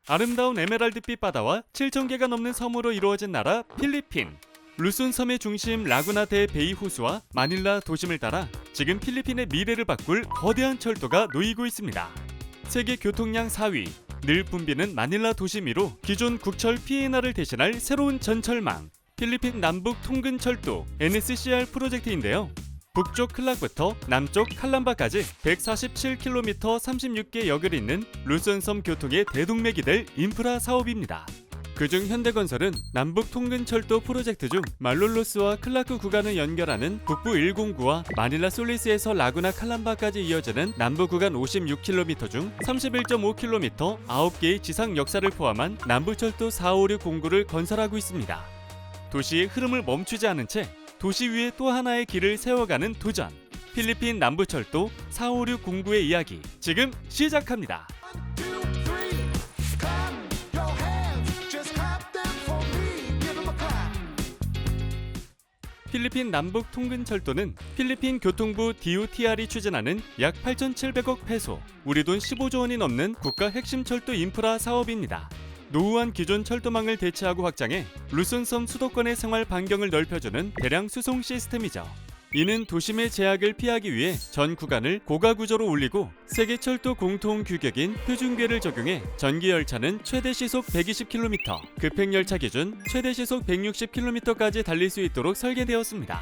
아름다운 에메랄드빛 바다와 7,000개가 넘는 섬으로 이루어진 나라 필리핀. 루손 섬의 중심 라구나 대 베이 호수와 마닐라 도심을 따라 지금 필리핀의 미래를 바꿀 거대한 철도가 놓이고 있습니다. 세계 교통량 4위, 늘 붐비는 마닐라 도심 위로 기존 국철 PNR을 대신할 새로운 전철망, 필리핀 남북 통근 철도 NSCR 프로젝트인데요. 북쪽 클락부터 남쪽 칼람바까지 147km 36개 역을 잇는 루손섬 교통의 대동맥이 될 인프라 사업입니다. 그중 현대건설은 남북 통근철도 프로젝트 중 말롤로스와 클라크 구간을 연결하는 북부 109와 마닐라 솔리스에서 라구나 칼람바까지 이어지는 남부 구간 56km 중 31.5km 9개의 지상 역사를 포함한 남부철도 456 공구를 건설하고 있습니다. 도시의 흐름을 멈추지 않은 채 도시 위에 또 하나의 길을 세워가는 도전. 필리핀 남부철도 456 공구의 이야기 지금 시작합니다. 필리핀 남북 통근철도는 필리핀 교통부 DOTR이 추진하는 약 8,700억 페소, 우리 돈 15조 원이 넘는 국가 핵심 철도 인프라 사업입니다. 노후한 기존 철도망을 대체하고 확장해 루손섬 수도권의 생활 반경을 넓혀주는 대량 수송 시스템이죠. 이는 도심의 제약을 피하기 위해 전 구간을 고가 구조로 올리고 세계 철도 공통 규격인 표준궤를 적용해 전기 열차는 최대 시속 120km, 급행 열차 기준 최대 시속 160km까지 달릴 수 있도록 설계되었습니다.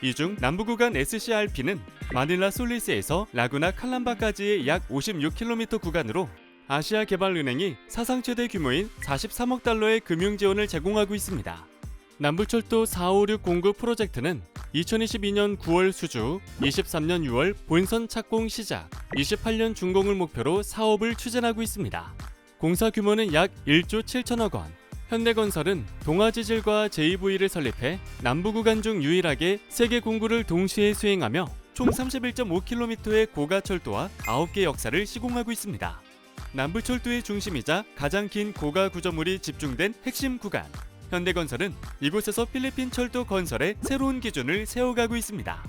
이 중 남부 구간 SCRP는 마닐라 솔리스에서 라구나 칼람바까지의 약 56km 구간으로 아시아개발은행이 사상 최대 규모인 43억 달러의 금융 지원을 제공하고 있습니다. 남부철도 456 공구 프로젝트는 2022년 9월 수주, 23년 6월 본선 착공 시작, 28년 준공을 목표로 사업을 추진하고 있습니다. 공사 규모는 약 1조 7천억 원. 현대건설은 동아지질과 JV를 설립해 남부 구간 중 유일하게 세계 공구를 동시에 수행하며 총 31.5km의 고가철도와 9개 역사를 시공하고 있습니다. 남부철도의 중심이자 가장 긴 고가 구조물이 집중된 핵심 구간. 현대건설은 이곳에서 필리핀 철도 건설의 새로운 기준을 세워가고 있습니다.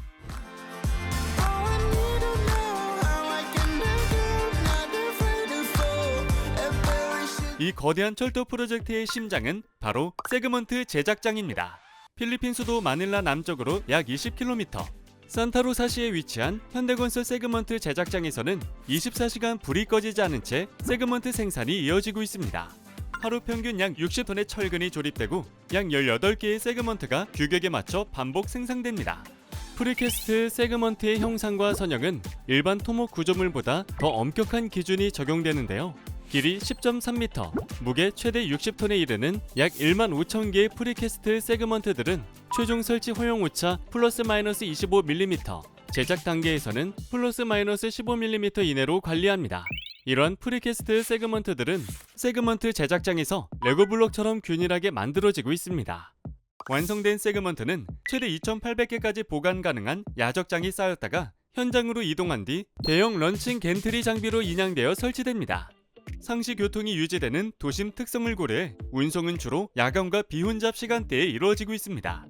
이 거대한 철도 프로젝트의 심장은 바로 세그먼트 제작장입니다. 필리핀 수도 마닐라 남쪽으로 약 20km, 산타로사시에 위치한 현대건설 세그먼트 제작장에서는 24시간 불이 꺼지지 않은 채 세그먼트 생산이 이어지고 있습니다. 하루 평균 약 60톤의 철근이 조립되고 약 18개의 세그먼트가 규격에 맞춰 반복 생산됩니다. 프리캐스트 세그먼트의 형상과 선형은 일반 토목 구조물보다 더 엄격한 기준이 적용되는데요. 길이 10.3m, 무게 최대 60톤에 이르는 약 1만 5천 개의 프리캐스트 세그먼트들은 최종 설치 허용 오차 플러스 마이너스 25mm, 제작 단계에서는 플러스 마이너스 15mm 이내로 관리합니다. 이러한 프리캐스트 세그먼트들은 세그먼트 제작장에서 레고 블록처럼 균일하게 만들어지고 있습니다. 완성된 세그먼트는 최대 2,800개까지 보관 가능한 야적장이 쌓였다가 현장으로 이동한 뒤 대형 런칭 겐트리 장비로 인양되어 설치됩니다. 상시 교통이 유지되는 도심 특성을 고려해 운송은 주로 야간과 비혼잡 시간대에 이루어지고 있습니다.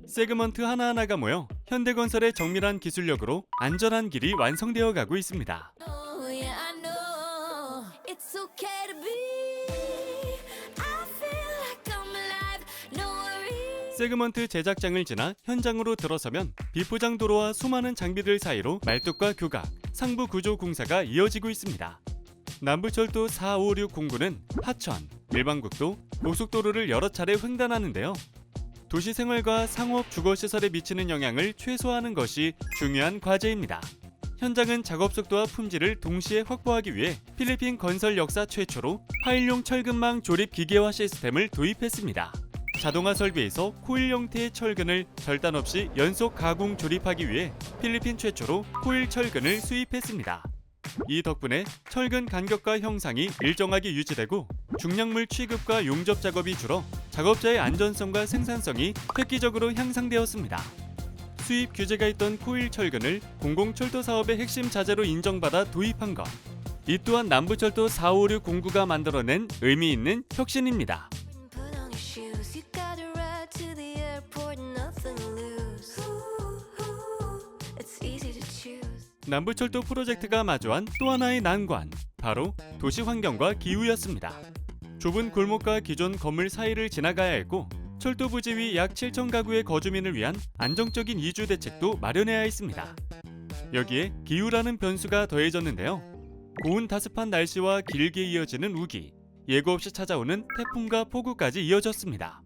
세그먼트 하나하나가 모여 현대건설의 정밀한 기술력으로 안전한 길이 완성되어 가고 있습니다. 세그먼트 제작장을 지나 현장으로 들어서면 비포장 도로와 수많은 장비들 사이로 말뚝과 교각, 상부 구조 공사가 이어지고 있습니다. 남부철도 456 공구는 하천, 일반국도, 고속도로를 여러 차례 횡단하는데요. 도시 생활과 상업 주거시설에 미치는 영향을 최소화하는 것이 중요한 과제입니다. 현장은 작업 속도와 품질을 동시에 확보하기 위해 필리핀 건설 역사 최초로 파일용 철근망 조립 기계화 시스템을 도입했습니다. 자동화 설비에서 코일 형태의 철근을 절단 없이 연속 가공 조립하기 위해 필리핀 최초로 코일 철근을 수입했습니다. 이 덕분에 철근 간격과 형상이 일정하게 유지되고 중량물 취급과 용접 작업이 줄어 작업자의 안전성과 생산성이 획기적으로 향상되었습니다. 수입 규제가 있던 코일 철근을 공공철도 사업의 핵심 자재로 인정받아 도입한 것. 이 또한 남부철도 456 공구가 만들어낸 의미 있는 혁신입니다. 남부철도 프로젝트가 마주한 또 하나의 난관, 바로 도시 환경과 기후였습니다. 좁은 골목과 기존 건물 사이를 지나가야 했고 철도 부지 위 약 7천 가구의 거주민을 위한 안정적인 이주 대책도 마련해야 했습니다. 여기에 기후라는 변수가 더해졌는데요. 고온 다습한 날씨와 길게 이어지는 우기, 예고 없이 찾아오는 태풍과 폭우까지 이어졌습니다.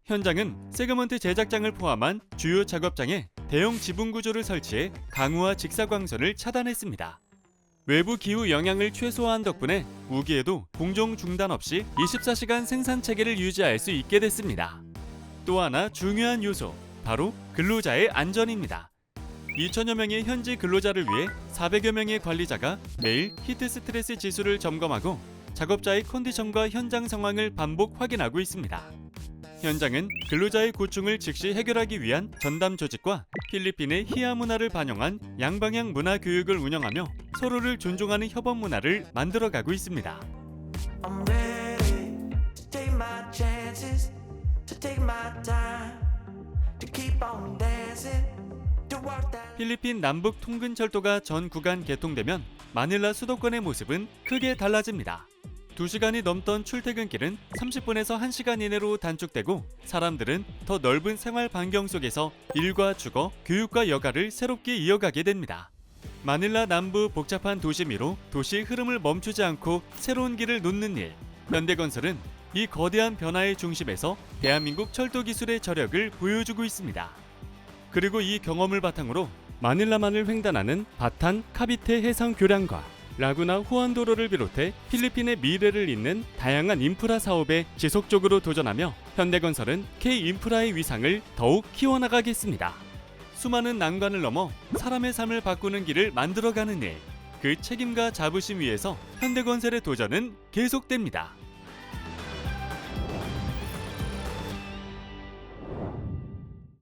현장은 세그먼트 제작장을 포함한 주요 작업장에 대형 지붕 구조를 설치해 강우와 직사광선을 차단했습니다. 외부 기후 영향을 최소화한 덕분에 우기에도 공정 중단 없이 24시간 생산 체계를 유지할 수 있게 됐습니다. 또 하나 중요한 요소, 바로 근로자의 안전입니다. 2천여 명의 현지 근로자를 위해 400여 명의 관리자가 매일 히트 스트레스 지수를 점검하고 작업자의 컨디션과 현장 상황을 반복 확인하고 있습니다. 현장은 근로자의 고충을 즉시 해결하기 위한 전담 조직과 필리핀의 희야 문화를 반영한 양방향 문화 교육을 운영하며 서로를 존중하는 협업 문화를 만들어가고 있습니다. I'm ready to take my chances, to take my time, to keep on dancing, to walk that. 필리핀 남북 통근철도가 전 구간 개통되면 마닐라 수도권의 모습은 크게 달라집니다. 2시간이 넘던 출퇴근길은 30분에서 1시간 이내로 단축되고 사람들은 더 넓은 생활 반경 속에서 일과 주거, 교육과 여가를 새롭게 이어가게 됩니다. 마닐라 남부 복잡한 도시미로 도시 흐름을 멈추지 않고 새로운 길을 놓는 일. 현대건설은 이 거대한 변화의 중심에서 대한민국 철도 기술의 저력을 보여주고 있습니다. 그리고 이 경험을 바탕으로 마닐라만을 횡단하는 바탄 카비테 해상 교량과 라구나 후안도로를 비롯해 필리핀의 미래를 잇는 다양한 인프라 사업에 지속적으로 도전하며 현대건설은 K인프라의 위상을 더욱 키워나가겠습니다. 수많은 난관을 넘어 사람의 삶을 바꾸는 길을 만들어가는 일, 그 책임과 자부심 위에서 현대건설의 도전은 계속됩니다.